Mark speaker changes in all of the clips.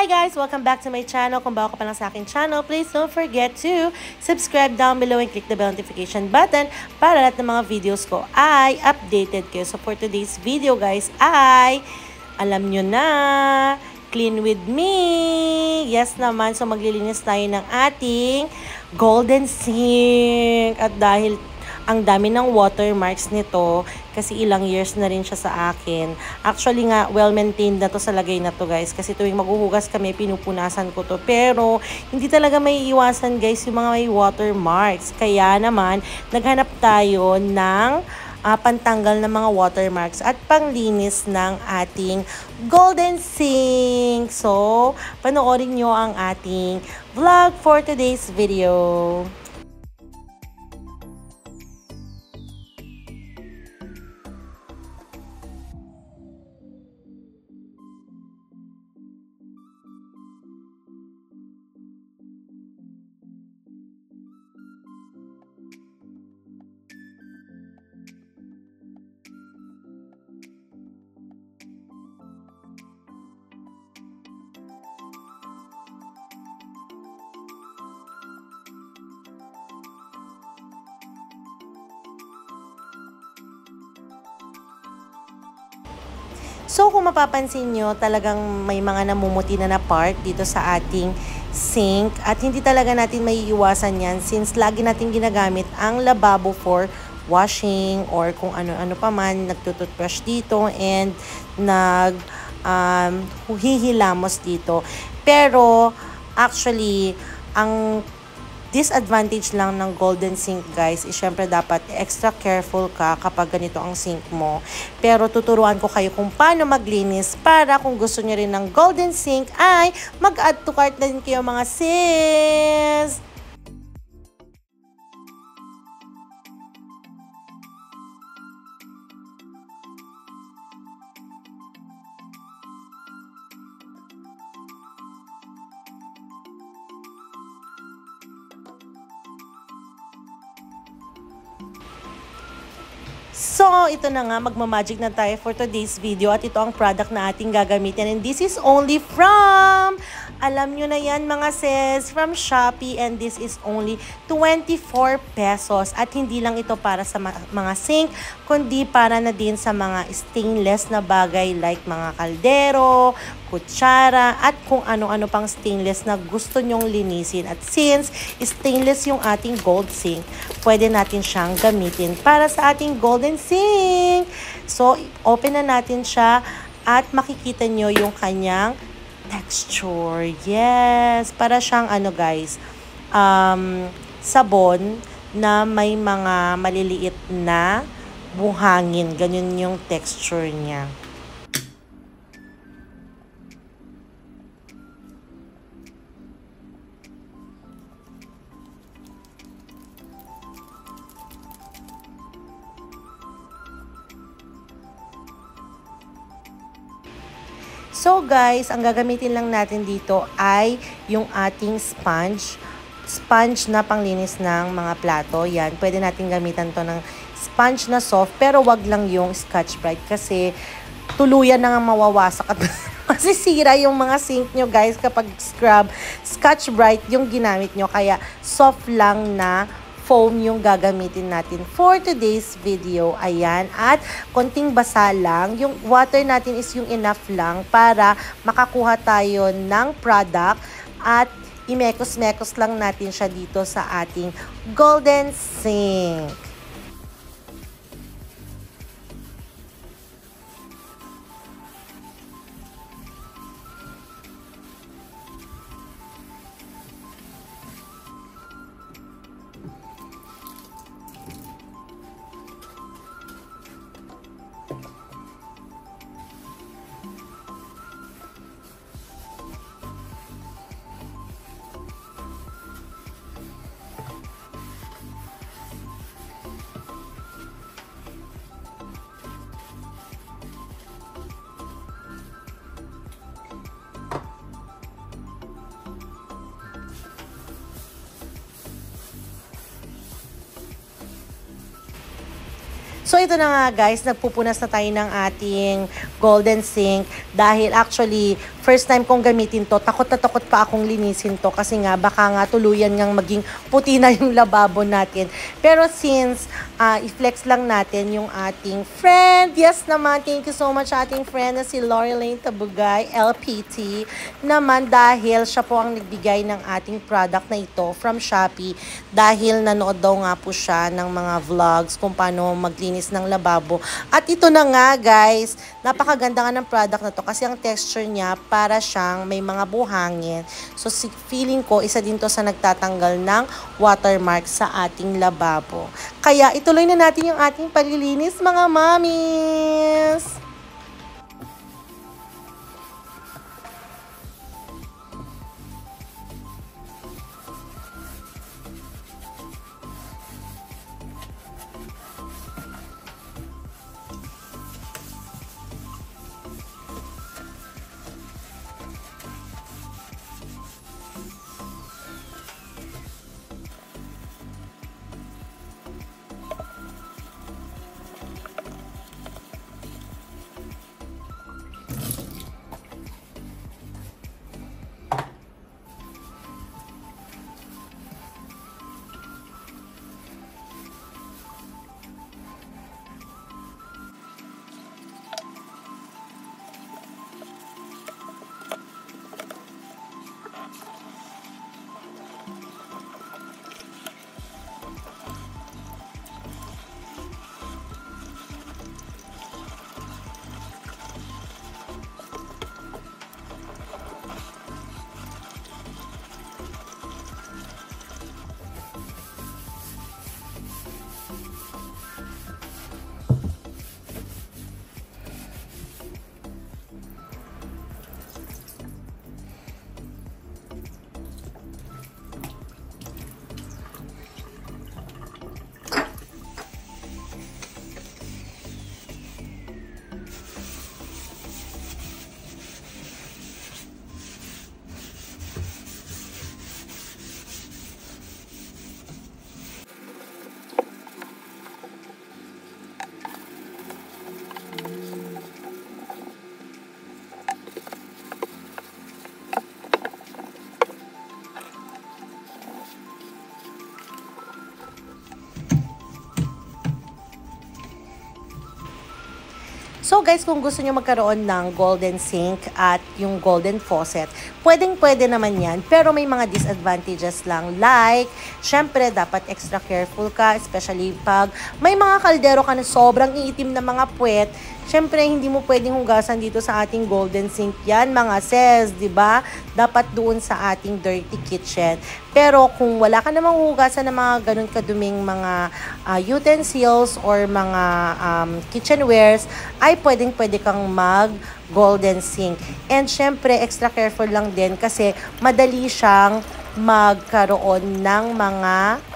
Speaker 1: Hi guys! Welcome back to my channel. Kung bago ka pa lang sa aking channel, please don't forget to subscribe down below and click the bell notification button para lahat ng mga videos ko ay updated kayo. So for today's video guys ay, alam nyo na, clean with me. Yes naman, so maglilinis tayo ng ating golden sink. At dahil ang dami ng watermarks nito kasi ilang years na rin siya sa akin. Actually nga, well-maintained na to sa lagay na to guys. Kasi tuwing maghuhugas kami, pinupunasan ko to. Pero, hindi talaga may iwasan guys yung mga may watermarks. Kaya naman, naghanap tayo ng pantanggal ng mga watermarks at panglinis ng ating golden sink. So, panoorin nyo ang ating vlog for today's video. So, kung mapapansin nyo, talagang may mga namumuti na part dito sa ating sink. At hindi talaga natin may iwasan yan since lagi natin ginagamit ang lababo for washing or kung ano-ano pa man, nagtututbrush dito and hihilamos dito. Pero, actually, ang disadvantage lang ng golden sink guys is syempre dapat extra careful ka kapag ganito ang sink mo. Pero tuturuan ko kayo kung paano maglinis para kung gusto nyo rin ng golden sink ay mag-add to cart na din kayo mga sis! So, ito na nga, magmamagic na tayo for today's video at ito ang product na ating gagamitin and this is only from, alam nyo na yan mga sis, from Shopee and this is only 24 pesos at hindi lang ito para sa mga sink, kundi para na din sa mga stainless na bagay like mga kaldero, kutsara at kung ano-ano pang stainless na gusto nyong linisin. At since stainless yung ating gold sink, pwede natin siyang gamitin para sa ating golden sink. So, open na natin siya at makikita nyo yung kanyang texture. Yes! Para siyang guys, sabon na may mga maliliit na buhangin. Ganyan yung texture niya. So guys, ang gagamitin lang natin dito ay yung ating sponge. Sponge na panglinis ng mga plato. Yan, pwede natin gamitan to ng sponge na soft pero wag lang yung Scotch-Brite kasi tuluyan na nga mawawasak at masisira yung mga sink nyo guys kapag scrub. Scotch-Brite yung ginamit nyo kaya soft lang na foam yung gagamitin natin for today's video. Ayan. At konting basa lang. Yung water natin is yung enough lang para makakuha tayo ng product at imekos-mekos lang natin siya dito sa ating golden sink. So ito na nga guys, nagpupunas na tayo ng ating golden sink dahil actually first time kong gamitin to, takot na takot pa akong linisin to kasi nga baka nga tuluyan ngang maging puti na yung lababo natin. Pero since i-flex lang natin yung ating friend, yes naman, thank you so much ating friend na si Loreline Tabugay, LPT, naman dahil siya po ang nagbigay ng ating product na ito from Shopee dahil nanood daw nga po siya ng mga vlogs kung paano maglinis ng lababo. At ito na nga guys, napakaganda nga ng product na to kasi ang texture niya para siyang may mga buhangin. So feeling ko isa din to sa nagtatanggal ng watermark sa ating lababo. Kaya ituloy na natin yung ating paglilinis mga mamis! So guys, kung gusto nyo magkaroon ng golden sink at yung golden faucet, pwedeng-pwede naman yan. Pero may mga disadvantages lang. Like, syempre, dapat extra careful ka, especially pag may mga kaldero ka na sobrang iitim na mga puwet. Syempre, hindi mo pwedeng hugasan dito sa ating golden sink yan, mga sis, di ba? Dapat doon sa ating dirty kitchen. Pero kung wala ka namang hugasan ng mga ganun kaduming mga utensils or mga kitchenwares, ay pwedeng-pwede kang mag-golden sink. And syempre, extra careful lang din kasi madali siyang magkaroon ng mga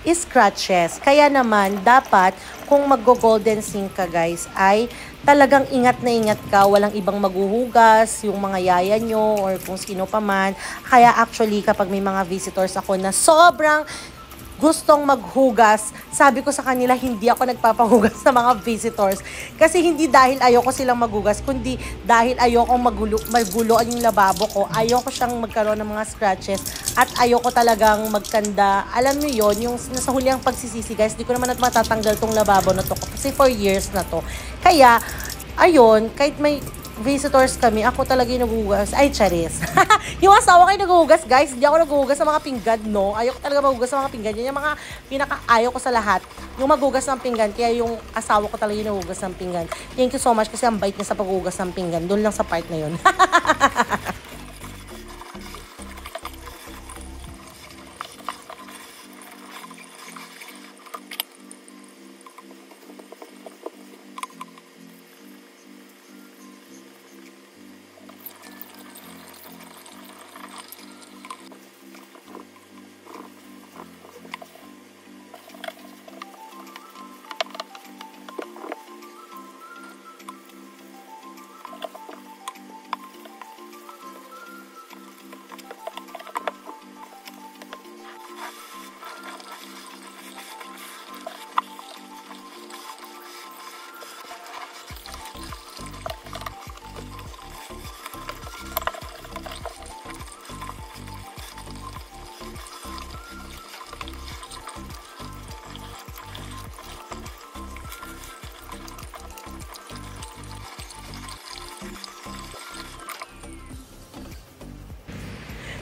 Speaker 1: scratches. Kaya naman, dapat kung mag-golden sink ka guys, ay talagang ingat na ingat ka. Walang ibang maghuhugas, yung mga yaya nyo or kung sino pa man. Kaya actually, kapag may mga visitors ako na sobrang gustong maghugas, sabi ko sa kanila, hindi ako nagpapahugas sa mga visitors. Kasi hindi dahil ayoko silang maghugas, kundi dahil ayoko magulo yung lababo ko. Ayoko siyang magkaroon ng mga scratches at ayoko talagang magkanda. Alam niyo yon, yung nasa huli ang pagsisisi guys, di ko naman matatanggal tong lababo na to kasi 4 years na to. Kaya, ayun, kahit may visitors kami, ako talaga yung naghuhugas. Ay, charis. Yung asawa ko yung naghuhugas, guys. Hindi ako naghuhugas sa mga pinggan, no? Ayoko talaga maghuhugas sa mga pinggan. Yan yung mga pinaka-ayaw ko sa lahat. Yung maghuhugas ng pinggan. Kaya yung asawa ko talaga yung naghuhugas ng pinggan. Thank you so much kasi ang bait niya sa paghuhugas ng pinggan. Doon lang sa part na yun.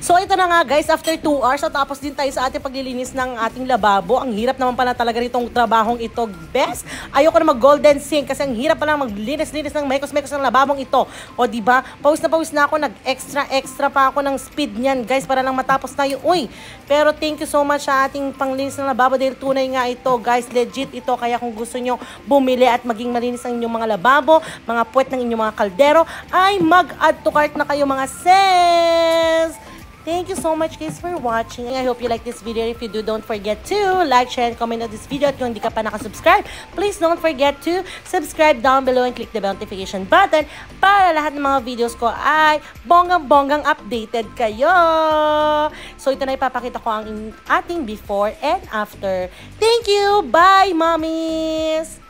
Speaker 1: So ito na nga guys, after 2 hours, so tapos din tayo sa ating paglilinis ng ating lababo. Ang hirap naman pala talaga nitong trabahong ito, best. Ayoko na mag-golden sink kasi ang hirap pala maglinis-linis ng mekos-mekos ng lababong ito. O diba, pawis na ako, nag-extra pa ako ng speed niyan guys para lang matapos tayo. Uy, pero thank you so much sa ating panglinis ng lababo dahil tunay nga ito guys, legit ito. Kaya kung gusto nyo bumili at maging malinis ang inyong mga lababo, mga puwet ng inyong mga kaldero, ay mag-add to cart na kayo mga sis! Thank you so much guys for watching. I hope you like this video. If you do, don't forget to like, share, and comment on this video. At kung hindi ka pa nakasubscribe, please don't forget to subscribe down below and click the bell notification button para lahat ng mga videos ko ay bonggang-bonggang updated kayo. So ito na ipapakita ko ang ating before and after. Thank you! Bye, mommies!